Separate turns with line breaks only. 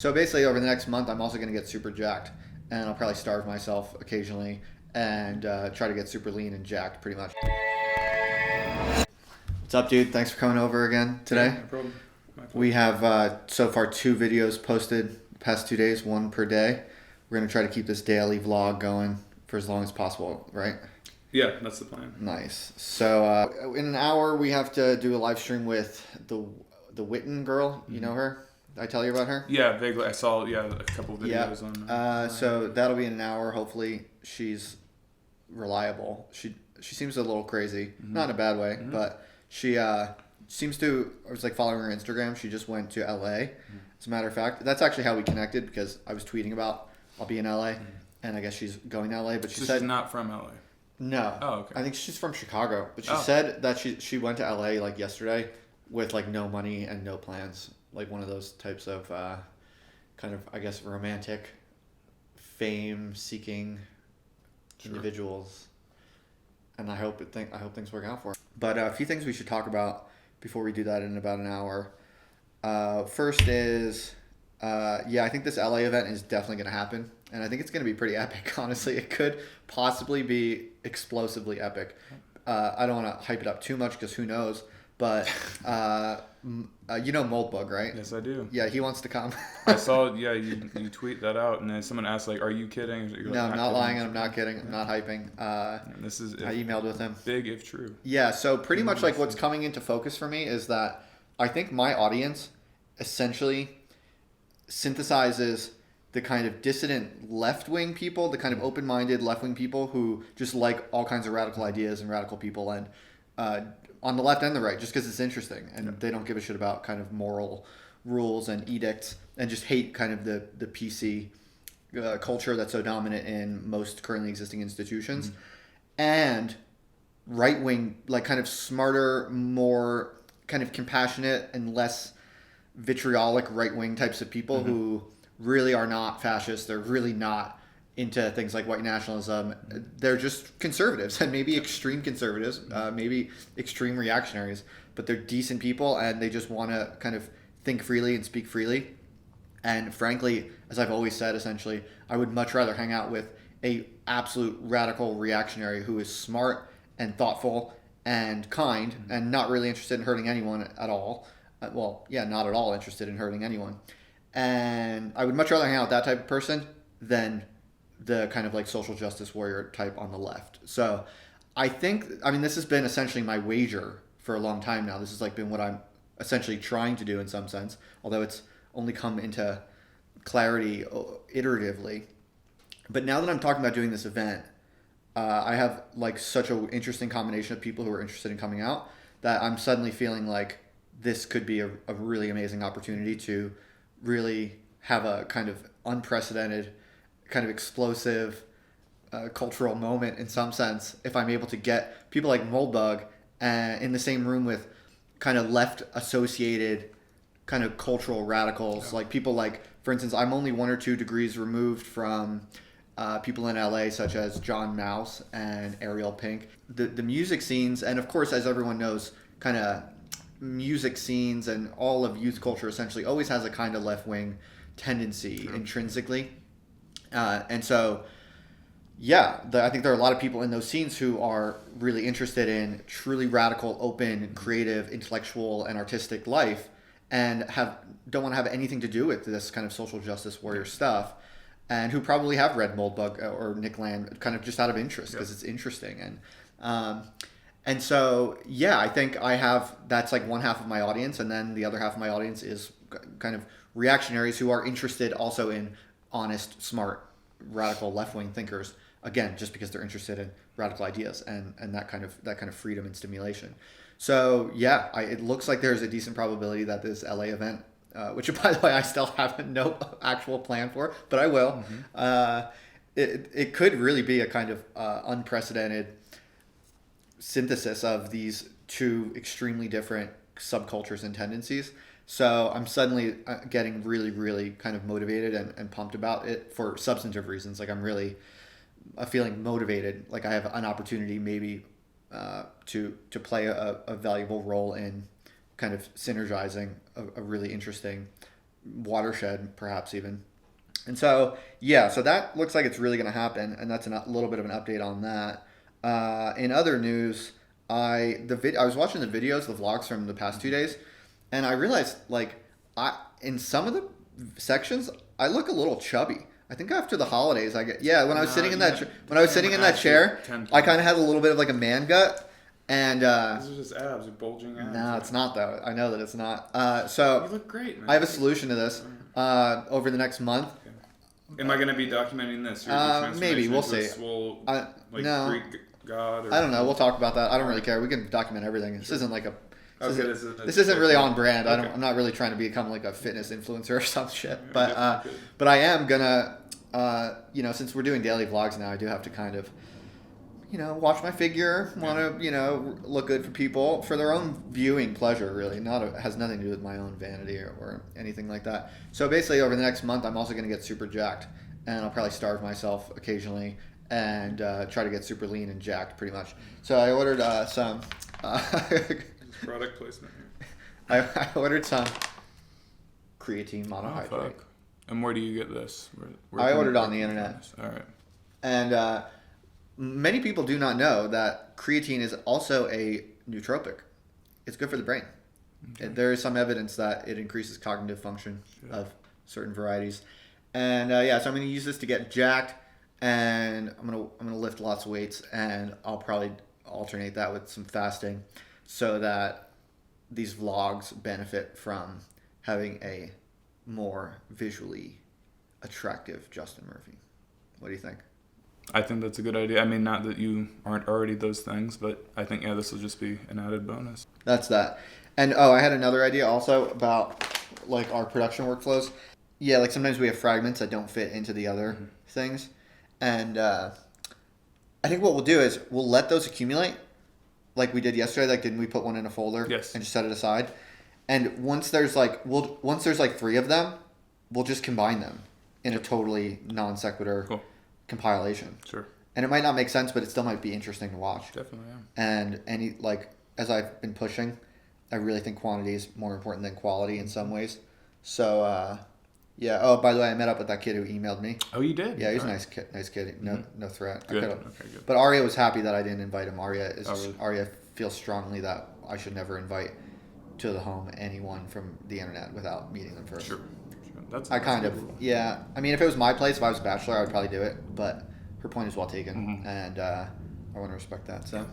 So basically, over the next month, I'm also going to get super jacked, and I'll probably starve myself occasionally and try to get super lean and jacked, pretty much. What's up, dude? Thanks for coming over again today.
Yeah, no problem. My pleasure.
We have so far 2 videos posted the past 2 days, one per day. We're going to try to keep this daily vlog going for as long as possible, right?
Yeah, that's the plan.
Nice. So in an hour, we have to do a live stream with the Witten girl. You know her? Did I tell you about her?
Yeah, vaguely. I saw a couple of
Yeah.
videos on.
So that'll be in an hour. Hopefully, she's reliable. She seems a little crazy, not in a bad way, but she seems to. I was like following her Instagram. She just went to LA. As a matter of fact, that's actually how we connected because I was tweeting about I'll be in LA, and I guess she's going to LA. But she
So
said
she's not from LA.
no.
Oh, okay.
I think she's from Chicago, but she
Oh.
said that she went to LA like yesterday with like no money and no plans, like one of those types of kind of I guess romantic fame seeking
Sure.
individuals. And I hope things work out for her. But a few things we should talk about before we do that in about an hour. First is I think this LA event is definitely going to happen. And I think it's going to be pretty epic, honestly. It could possibly be explosively epic. I don't want to hype it up too much because who knows. But you know Moldbug, right?
Yes, I do.
Yeah, he wants to come.
I saw. Yeah, you tweet that out, and then someone asked, like, "Are you kidding?" You're like,
No, I'm not
kidding."
lying and I'm not kidding. I'm not hyping.
And this is
I emailed with him.
big if true.
Yeah, so pretty much like what's coming into focus for me is that I think my audience essentially synthesizes the kind of dissident left-wing people, the kind of open-minded left-wing people who just like all kinds of radical ideas and radical people, and on the left and the right, just because it's interesting, and they don't give a shit about kind of moral rules and edicts, and just hate kind of the PC culture that's so dominant in most currently existing institutions, and right wing, like kind of smarter, more kind of compassionate and less vitriolic right wing types of people who really are not fascists. They're really not into things like white nationalism. They're just conservatives and maybe extreme conservatives, maybe extreme reactionaries, but they're decent people and they just want to kind of think freely and speak freely. And frankly, as I've always said, essentially, I would much rather hang out with a absolute radical reactionary who is smart and thoughtful and kind and not really interested in hurting anyone at all. Not at all interested in hurting anyone. And I would much rather hang out with that type of person than the kind of like social justice warrior type on the left. So this has been essentially my wager for a long time now. This has like been what I'm essentially trying to do in some sense, although it's only come into clarity iteratively. But now that I'm talking about doing this event, I have like such an interesting combination of people who are interested in coming out that I'm suddenly feeling like this could be a really amazing opportunity to really have a kind of unprecedented, kind of explosive cultural moment in some sense if I'm able to get people like Moldbug in the same room with kind of left associated kind of cultural radicals, like people like, for instance, I'm only 1 or 2 degrees removed from people in LA such as John Mouse and Ariel Pink. The music scenes, and of course, as everyone knows, kind of music scenes and all of youth culture essentially always has a kind of left-wing tendency intrinsically. And so, I think there are a lot of people in those scenes who are really interested in truly radical, open, creative, intellectual, and artistic life and don't want to have anything to do with this kind of social justice warrior stuff, and who probably have read Moldbug or Nick Land kind of just out of interest because it's interesting. And so, I think that's like one half of my audience, and then the other half of my audience is kind of reactionaries who are interested also in honest, smart, radical left-wing thinkers. Again, just because they're interested in radical ideas and that kind of freedom and stimulation. So it looks like there's a decent probability that this LA event, which by the way I still have no actual plan for, but I will. It could really be a kind of unprecedented synthesis of these two extremely different subcultures and tendencies. So I'm suddenly getting really, really kind of motivated and pumped about it for substantive reasons. Like I'm really feeling motivated. Like I have an opportunity maybe to play a valuable role in kind of synergizing a really interesting watershed, perhaps even. And so, yeah, so that looks like it's really going to happen, and that's a little bit of an update on that. In other news, I was watching the videos, the vlogs from the past 2 days, and I realized like in some of the sections I look a little chubby. I think after the holidays, when I was sitting in that chair, I kind of had a little bit of like a man gut, and
These are just abs, or bulging abs.
no, it's not though. I know that it's not. So
You look great, man.
I have a solution to this. Over the next month,
Am I going to be documenting this? Or
maybe, we'll see.
Swole,
no.
Greek god? Or
I don't know. We'll talk about that. I don't really care. We can document everything. This isn't like a. This
is
isn't really on brand.
Okay.
I'm not really trying to become like a fitness influencer or some shit.
Yeah,
But I am gonna, since we're doing daily vlogs now, I do have to kind of, watch my figure. Want to, look good for people for their own viewing pleasure. Really, has nothing to do with my own vanity or anything like that. So basically, over the next month, I'm also gonna get super jacked, and I'll probably starve myself occasionally and try to get super lean and jacked, pretty much. So I ordered some.
Product placement here.
I ordered some creatine
Oh,
monohydrate.
fuck. And where do you get this? Where
I
can
ordered
you-
on the internet.
All right.
And many people do not know that creatine is also a nootropic. It's good for the brain. There is some evidence that it increases cognitive function of certain varieties. And so I'm going to use this to get jacked, and I'm gonna lift lots of weights, and I'll probably alternate that with some fasting, so that these vlogs benefit from having a more visually attractive Justin Murphy. What do you think?
I think that's a good idea. I mean, not that you aren't already those things, but I think, this will just be an added bonus.
That's that. And I had another idea also about like our production workflows. Yeah, like sometimes we have fragments that don't fit into the other things. And I think what we'll do is we'll let those accumulate like we did yesterday. Like, didn't we put one in a folder
Yes.
and just set it aside? And once there's like 3 of them, we'll just combine them in a totally non sequitur
Cool.
compilation.
Sure.
And it might not make sense, but it still might be interesting to watch.
Definitely, yeah.
And as I've been pushing, I really think quantity is more important than quality in some ways. So yeah. Oh, by the way, I met up with that kid who emailed me.
Oh, you did?
Yeah, he's a
All
nice kid. Nice kid. No, no threat. I
Good.
could've-
Okay, good.
But Arya was happy that I didn't invite him.
Really?
Arya feels strongly that I should never invite to the home anyone from the internet without meeting them first.
Sure. That's
I kind
that's
of,
good.
yeah. I mean, if it was my place, if I was a bachelor, I would probably do it. But her point is well taken,
Mhm.
and I want to respect that. So,